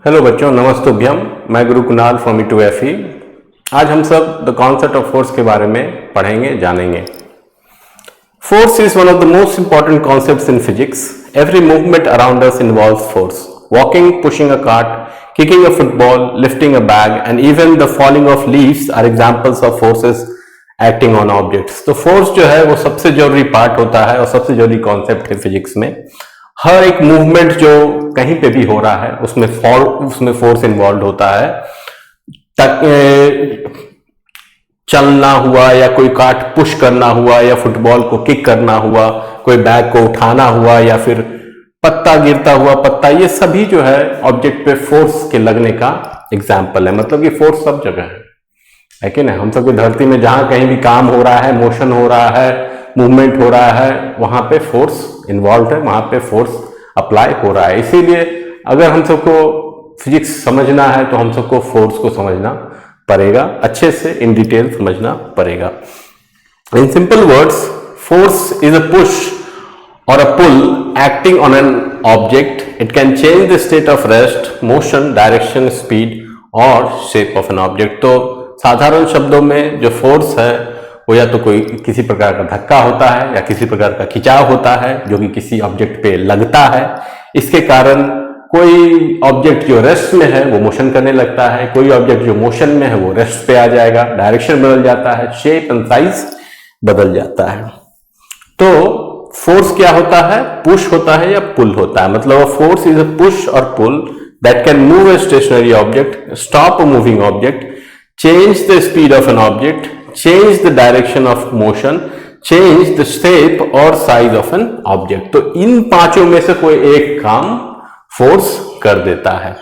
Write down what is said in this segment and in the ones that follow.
Hello बच्चों, नमस्तुभ्यम। मैं गुरु Kunal from E2FE। आज हम सब द कॉन्सेप्ट ऑफ फोर्स के बारे में पढ़ेंगे, जानेंगे। Force is one of the most important concepts in physics. Every movement around us involves force. Walking, pushing a cart, kicking a football, lifting a bag and even the falling of leaves are examples of forces acting on objects. तो force जो है वो सबसे जरूरी part होता है और सबसे जरूरी कॉन्सेप्ट है फिजिक्स में। हर एक मूवमेंट जो कहीं पे भी हो रहा है उसमें फोर्स इन्वॉल्व होता है। चलना हुआ या कोई कार्ट पुश करना हुआ या फुटबॉल को किक करना हुआ, कोई बैग को उठाना हुआ या फिर पत्ता गिरता हुआ पत्ता, ये सभी जो है ऑब्जेक्ट पे फोर्स के लगने का एग्जाम्पल है। मतलब कि फोर्स सब जगह है कि नहीं। हम सबकी धरती में जहां कहीं भी काम हो रहा है, मोशन हो रहा है, मूवमेंट हो रहा है, वहां पे फोर्स इन्वॉल्व है, वहां पे फोर्स अप्लाई हो रहा है। इसीलिए अगर हम सबको फिजिक्स समझना है तो हम सबको फोर्स को समझना पड़ेगा, अच्छे से इन डिटेल समझना पड़ेगा। In simple words, force is a push or a pull acting on an object. It can change the state of rest, motion, direction, speed or shape of an object. तो साधारण शब्दों में जो force है वो या तो कोई किसी प्रकार का धक्का होता है या किसी प्रकार का खिंचाव होता है जो कि किसी ऑब्जेक्ट पे लगता है। इसके कारण कोई ऑब्जेक्ट जो रेस्ट में है वो मोशन करने लगता है, कोई ऑब्जेक्ट जो मोशन में है वो रेस्ट पे आ जाएगा, डायरेक्शन बदल जाता है, शेप एंड साइज बदल जाता है। तो फोर्स क्या होता है? पुश होता है या पुल होता है। मतलब फोर्स इज अ पुश और pull that can move a stationary object, stop a moving object, change the speed of an object, change the direction of motion, change the shape और साइज ऑफ एन ऑब्जेक्ट। तो इन पांचों में से कोई एक काम फोर्स कर देता है।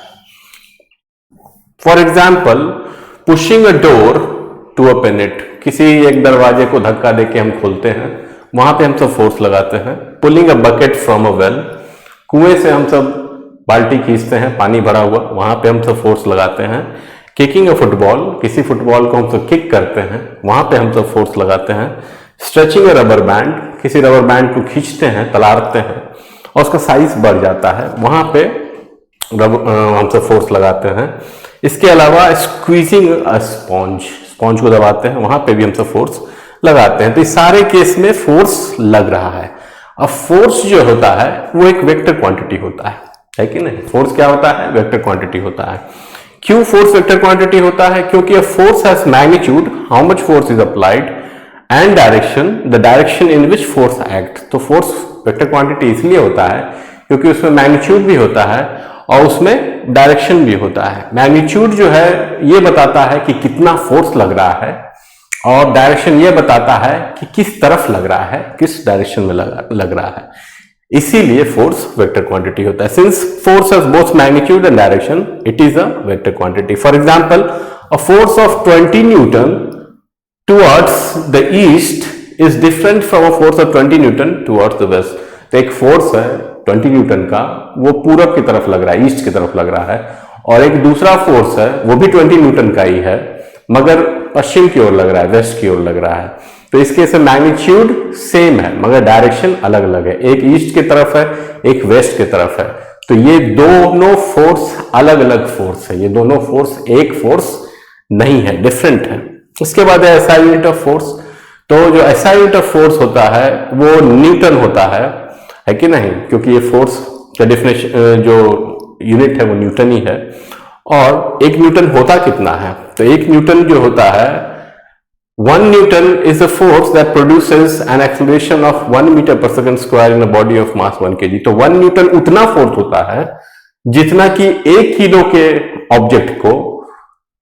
For example, pushing a door to open it. किसी एक दरवाजे को धक्का देके हम खोलते हैं, वहां पे हम सब फोर्स लगाते हैं। Pulling a bucket from a well, कुएं से हम सब बाल्टी खींचते हैं पानी भरा हुआ, वहां पे हम सब फोर्स लगाते हैं। किकिंग अ फुटबॉल, किसी फुटबॉल को हम सब किक करते हैं, वहां पे हम सब फोर्स लगाते हैं। स्ट्रेचिंग अ रबर बैंड, किसी रबर बैंड को खींचते हैं, तलाड़ते हैं और उसका साइज बढ़ जाता है, वहां पे हम सब फोर्स लगाते हैं। इसके अलावा स्क्वीजिंग अ स्पॉन्ज को दबाते हैं, वहां पे भी हम सब फोर्स लगाते हैं। तो इस सारे केस में फोर्स लग रहा है। अब फोर्स जो होता है वो एक वेक्टर क्वांटिटी होता है कि नहीं। फोर्स क्या होता है? वेक्टर क्वांटिटी होता है। क्यों फोर्स वेक्टर क्वांटिटी होता है? क्योंकि force has magnitude, how much force is applied, and direction, the direction in which force act. तो फोर्स वेक्टर क्वांटिटी इसलिए होता है क्योंकि उसमें मैग्नीट्यूड भी होता है और उसमें डायरेक्शन भी होता है। मैग्नीट्यूड जो है ये बताता है कि कितना फोर्स लग रहा है और डायरेक्शन ये बताता है कि किस तरफ लग रहा है, किस डायरेक्शन में लग रहा है। इसीलिए फोर्स वेक्टर क्वांटिटी होता है। Since force has both magnitude and direction, it is a vector quantity. For example, a force of 20 newton towards the east is different from a force of 20 newton towards the west. तो एक force है 20 Newton का, वो पूरब की तरफ लग रहा है, ईस्ट की तरफ लग रहा है, और एक दूसरा फोर्स है वो भी 20 न्यूटन का ही है मगर पश्चिम की ओर लग रहा है, वेस्ट की ओर लग रहा है। तो इसके से मैग्नीट्यूड सेम है मगर डायरेक्शन अलग अलग है। एक ईस्ट की तरफ है, एक वेस्ट की तरफ है। तो ये दोनों फोर्स अलग अलग फोर्स है, ये दोनों फोर्स एक फोर्स नहीं है, डिफरेंट है। इसके बाद है SI यूनिट ऑफ फोर्स। तो जो SI यूनिट ऑफ फोर्स होता है वो न्यूटन होता है कि नहीं, क्योंकि ये फोर्स का डेफिनेशन जो यूनिट है वो न्यूटन ही है। और एक न्यूटन होता कितना है? तो एक न्यूटन जो होता है, 1 newton is a force that produces an acceleration of 1 metre per second square in a body of mass 1 kg। तो 1 न्यूटन उतना फोर्स होता है जितना कि 1 किलो के ऑब्जेक्ट को,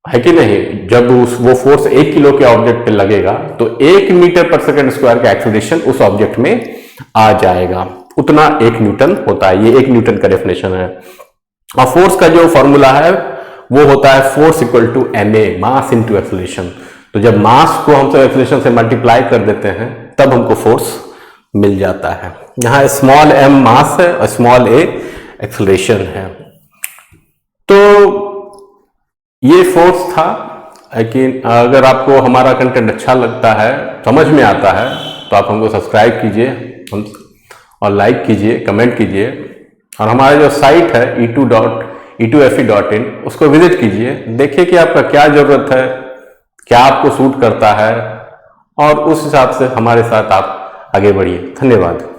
है कि नहीं, जब वो फोर्स 1 किलो के ऑब्जेक्ट पे लगेगा तो 1 मीटर पर सेकंड स्क्वायर का एक्सेलरेशन उस ऑब्जेक्ट में आ जाएगा। उतना 1 न्यूटन होता है। ये 1 न्यूटन का डेफिनेशन है। और फोर्स का जो फॉर्मूला है वो होता है force equal to ma, mass into acceleration. तो जब मास को हम सब एक्सेलरेशन से मल्टीप्लाई कर देते हैं तब हमको फोर्स मिल जाता है। यहां स्मॉल m मास है और स्मॉल a एक्सेलरेशन है। तो ये फोर्स था। लेकिन अगर आपको हमारा कंटेंट अच्छा लगता है, समझ में आता है, तो आप हमको सब्सक्राइब कीजिए और लाइक कीजिए, कमेंट कीजिए। और हमारा जो साइट है E2 e2fe.in, उसको विजिट कीजिए, देखिए कि आपका क्या जरूरत है, क्या आपको सूट करता है, और उस हिसाब से हमारे साथ आप आगे बढ़िए। धन्यवाद।